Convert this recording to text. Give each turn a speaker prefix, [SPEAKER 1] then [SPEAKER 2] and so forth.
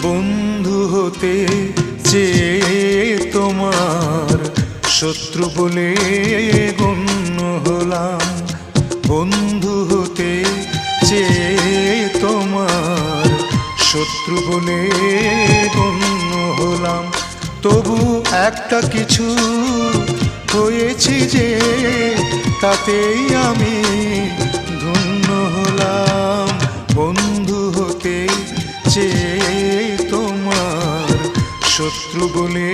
[SPEAKER 1] বন্ধু হতে চেয়ে তোমার শত্রু বলে গণ্য হলাম। বন্ধু হতে চেয়ে তোমার শত্রু বলে গণ্য হলাম। তবু একটা কিছু হয়েছি যে তাতেই আমি ধন্য হলাম। বন্ধু হতে চেয়ে তোমার শত্রু বলে